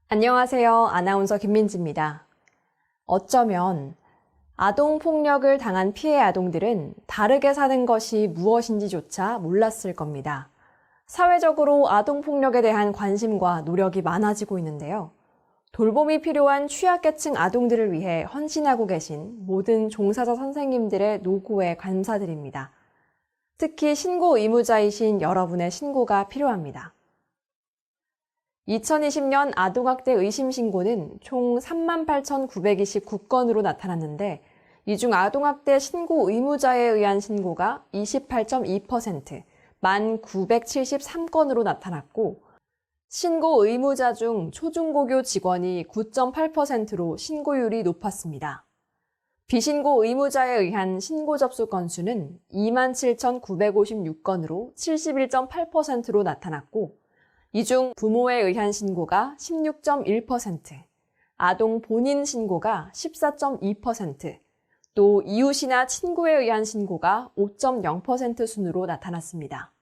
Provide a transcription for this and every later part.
안녕하세요. 아나운서 김민지입니다. 어쩌면 아동폭력을 당한 피해 아동들은 다르게 사는 것이 무엇인지조차 몰랐을 겁니다. 사회적으로 아동폭력에 대한 관심과 노력이 많아지고 있는데요. 돌봄이 필요한 취약계층 아동들을 위해 헌신하고 계신 모든 종사자 선생님들의 노고에 감사드립니다. 특히 신고 의무자이신 여러분의 신고가 필요합니다. 2020년 아동학대 의심 신고는 총 38,929건으로 나타났는데 이 중 아동학대 신고 의무자에 의한 신고가 28.2%, 1,973건으로 나타났고 신고 의무자 중 초중고교 직원이 9.8%로 신고율이 높았습니다. 비신고 의무자에 의한 신고 접수 건수는 27,956건으로 71.8%로 나타났고 이 중 부모에 의한 신고가 16.1%, 아동 본인 신고가 14.2%, 또 이웃이나 친구에 의한 신고가 5.0% 순으로 나타났습니다.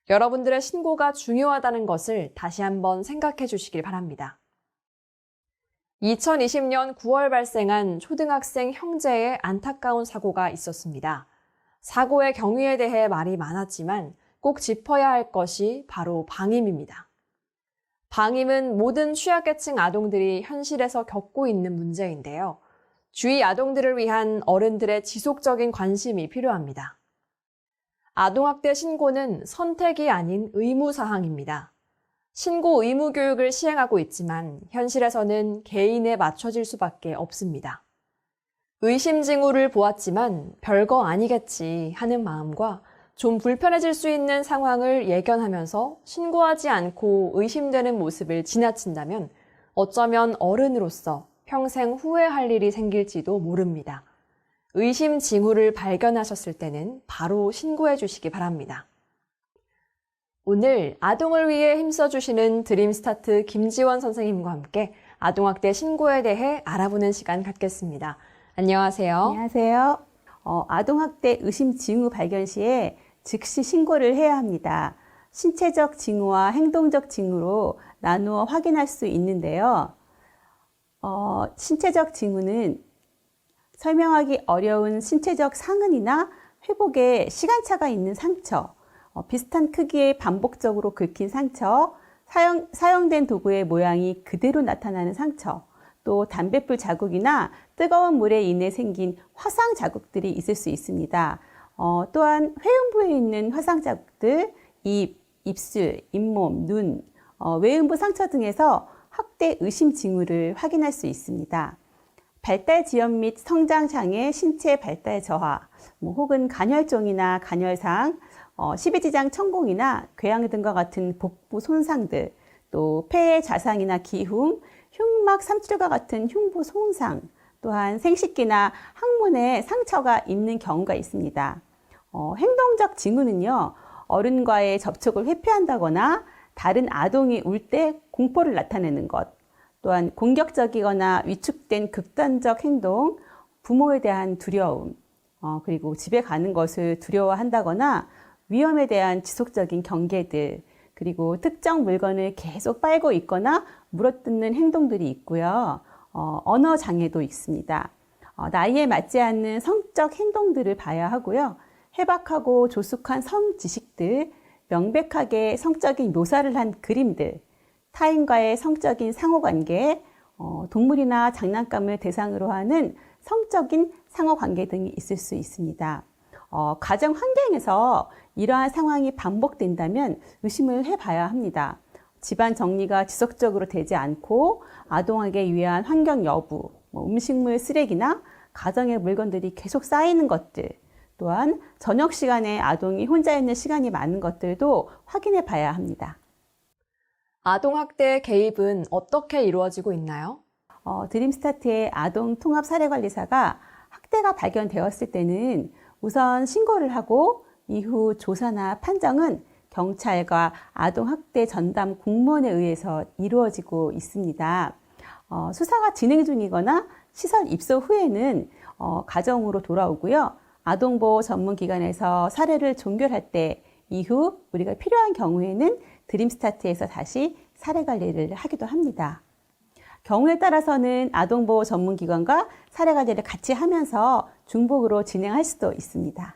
여러분들의 신고가 중요하다는 것을 다시 한번 생각해 주시길 바랍니다. 2020년 9월 발생한 초등학생 형제의 안타까운 사고가 있었습니다. 사고의 경위에 대해 말이 많았지만 꼭 짚어야 할 것이 바로 방임입니다. 방임은 모든 취약계층 아동들이 현실에서 겪고 있는 문제인데요. 주위 아동들을 위한 어른들의 지속적인 관심이 필요합니다. 아동학대 신고는 선택이 아닌 의무사항입니다. 신고 의무 교육을 시행하고 있지만 현실에서는 개인에 맞춰질 수밖에 없습니다. 의심 징후를 보았지만 별거 아니겠지 하는 마음과 좀 불편해질 수 있는 상황을 예견하면서 신고하지 않고 의심되는 모습을 지나친다면 어쩌면 어른으로서 평생 후회할 일이 생길지도 모릅니다. 의심 징후를 발견하셨을 때는 바로 신고해 주시기 바랍니다. 오늘 아동을 위해 힘써주시는 드림스타트 김지원 선생님과 함께 아동학대 신고에 대해 알아보는 시간 갖겠습니다. 안녕하세요. 안녕하세요. 아동학대 의심 징후 발견 시에 즉시 신고를 해야 합니다. 신체적 징후와 행동적 징후로 나누어 확인할 수 있는데요. 신체적 징후는 설명하기 어려운 신체적 상흔이나 회복에 시간차가 있는 상처, 비슷한 크기의 반복적으로 긁힌 상처, 사용된 도구의 모양이 그대로 나타나는 상처, 또 담뱃불 자국이나 뜨거운 물에 인해 생긴 화상 자국들이 있을 수 있습니다. 또한 회음부에 있는 화상 자국들, 입, 입술, 잇몸, 눈, 외음부 상처 등에서 학대 의심 징후를 확인할 수 있습니다. 발달 지연 및 성장 장애, 신체 발달 저하, 혹은 간혈종이나 간혈상, 십이지장 천공이나 궤양 등과 같은 복부 손상들, 또 폐의 자상이나 기흉, 흉막 삼출과 같은 흉부 손상, 또한 생식기나 항문에 상처가 있는 경우가 있습니다. 행동적 징후는요, 어른과의 접촉을 회피한다거나 다른 아동이 울 때 공포를 나타내는 것, 또한 공격적이거나 위축된 극단적 행동, 부모에 대한 두려움, 그리고 집에 가는 것을 두려워한다거나 위험에 대한 지속적인 경계들, 그리고 특정 물건을 계속 빨고 있거나 물어뜯는 행동들이 있고요. 언어 장애도 있습니다. 나이에 맞지 않는 성적 행동들을 봐야 하고요. 해박하고 조숙한 성 지식들, 명백하게 성적인 묘사를 한 그림들, 타인과의 성적인 상호관계, 동물이나 장난감을 대상으로 하는 성적인 상호관계 등이 있을 수 있습니다. 가정 환경에서 이러한 상황이 반복된다면 의심을 해봐야 합니다. 집안 정리가 지속적으로 되지 않고 아동에게 유해한 환경 여부, 음식물 쓰레기나 가정의 물건들이 계속 쌓이는 것들, 또한 저녁 시간에 아동이 혼자 있는 시간이 많은 것들도 확인해 봐야 합니다. 아동학대의 개입은 어떻게 이루어지고 있나요? 드림스타트의 아동통합사례관리사가 학대가 발견되었을 때는 우선 신고를 하고 이후 조사나 판정은 경찰과 아동학대 전담 공무원에 의해서 이루어지고 있습니다. 수사가 진행 중이거나 시설 입소 후에는 가정으로 돌아오고요. 아동보호 전문기관에서 사례를 종결할 때 이후 우리가 필요한 경우에는 드림스타트에서 다시 사례 관리를 하기도 합니다. 경우에 따라서는 아동보호 전문기관과 사례 관리를 같이 하면서 중복으로 진행할 수도 있습니다.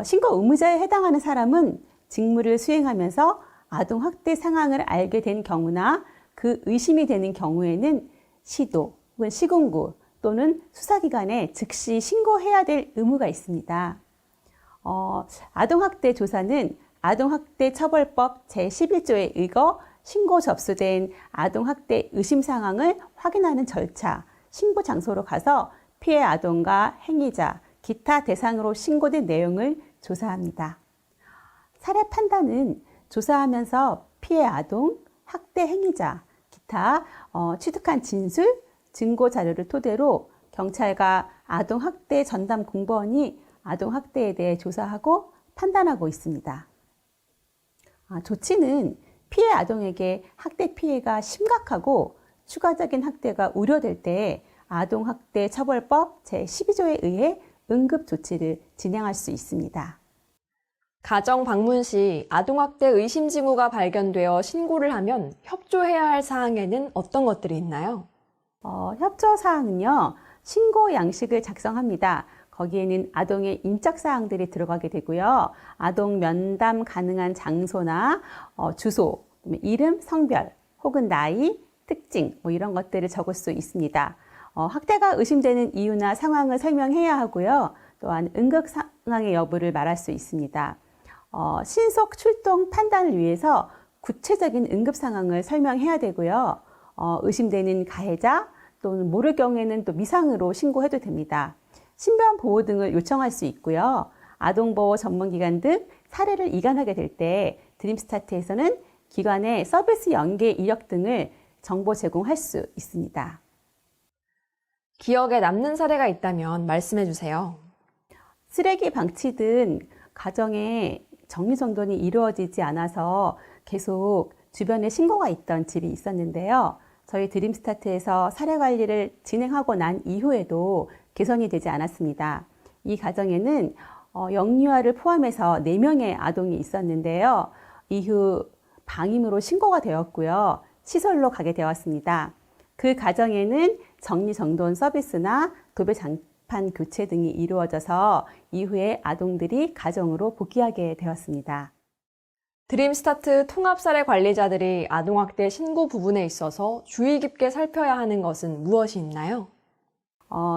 신고 의무자에 해당하는 사람은 직무를 수행하면서 아동학대 상황을 알게 된 경우나 그 의심이 되는 경우에는 시도 혹은 시군구 또는 수사기관에 즉시 신고해야 될 의무가 있습니다. 아동학대 조사는 아동학대처벌법 제11조에 의거 신고 접수된 아동학대 의심 상황을 확인하는 절차, 신고 장소로 가서 피해 아동과 행위자, 기타 대상으로 신고된 내용을 조사합니다. 사례 판단은 조사하면서 피해 아동, 학대 행위자, 기타 취득한 진술, 증거 자료를 토대로 경찰과 아동학대 전담 공무원이 아동학대에 대해 조사하고 판단하고 있습니다. 조치는 피해 아동에게 학대 피해가 심각하고 추가적인 학대가 우려될 때 아동학대처벌법 제12조에 의해 응급조치를 진행할 수 있습니다. 가정 방문 시 아동학대 의심 징후가 발견되어 신고를 하면 협조해야 할 사항에는 어떤 것들이 있나요? 협조사항은요, 신고 양식을 작성합니다. 거기에는 아동의 인적 사항들이 들어가게 되고요. 아동 면담 가능한 장소나 주소, 이름, 성별, 혹은 나이, 특징 이런 것들을 적을 수 있습니다. 학대가 의심되는 이유나 상황을 설명해야 하고요. 또한 응급 상황의 여부를 말할 수 있습니다. 신속 출동 판단을 위해서 구체적인 응급 상황을 설명해야 되고요. 의심되는 가해자 또는 모를 경우에는 또 미상으로 신고해도 됩니다. 신변 보호 등을 요청할 수 있고요. 아동보호 전문기관 등 사례를 이관하게 될 때 드림스타트에서는 기관의 서비스 연계 이력 등을 정보 제공할 수 있습니다. 기억에 남는 사례가 있다면 말씀해 주세요. 쓰레기 방치 등 가정에 정리정돈이 이루어지지 않아서 계속 주변에 신고가 있던 집이 있었는데요. 저희 드림스타트에서 사례 관리를 진행하고 난 이후에도 개선이 되지 않았습니다. 이 가정에는 영유아를 포함해서 4명의 아동이 있었는데요. 이후 방임으로 신고가 되었고요. 시설로 가게 되었습니다. 그 가정에는 정리정돈 서비스나 도배 장판 교체 등이 이루어져서 이후에 아동들이 가정으로 복귀하게 되었습니다. 드림스타트 통합사례 관리자들이 아동학대 신고 부분에 있어서 주의 깊게 살펴야 하는 것은 무엇이 있나요?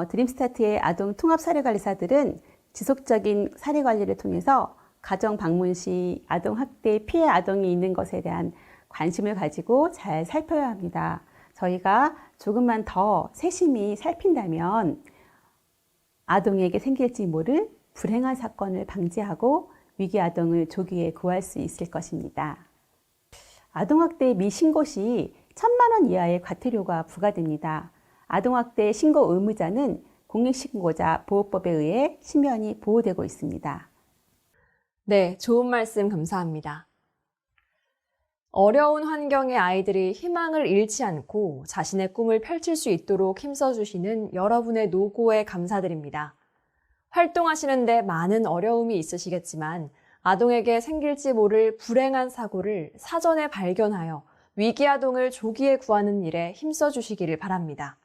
드림스타트의 아동 통합사례관리사들은 지속적인 사례관리를 통해서 가정 방문 시 아동학대 피해 아동이 있는 것에 대한 관심을 가지고 잘 살펴야 합니다. 저희가 조금만 더 세심히 살핀다면 아동에게 생길지 모를 불행한 사건을 방지하고 위기 아동을 조기에 구할 수 있을 것입니다. 아동학대 미신고 시 1,000만 원 이하의 과태료가 부과됩니다. 아동학대 신고 의무자는 공익신고자 보호법에 의해 신변이 보호되고 있습니다. 네, 좋은 말씀 감사합니다. 어려운 환경의 아이들이 희망을 잃지 않고 자신의 꿈을 펼칠 수 있도록 힘써주시는 여러분의 노고에 감사드립니다. 활동하시는데 많은 어려움이 있으시겠지만 아동에게 생길지 모를 불행한 사고를 사전에 발견하여 위기 아동을 조기에 구하는 일에 힘써주시기를 바랍니다.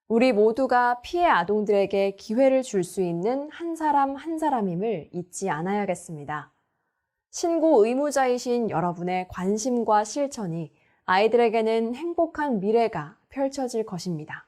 우리 모두가 피해 아동들에게 기회를 줄 수 있는 한 사람 한 사람임을 잊지 않아야겠습니다. 신고 의무자이신 여러분의 관심과 실천이 아이들에게는 행복한 미래가 펼쳐질 것입니다.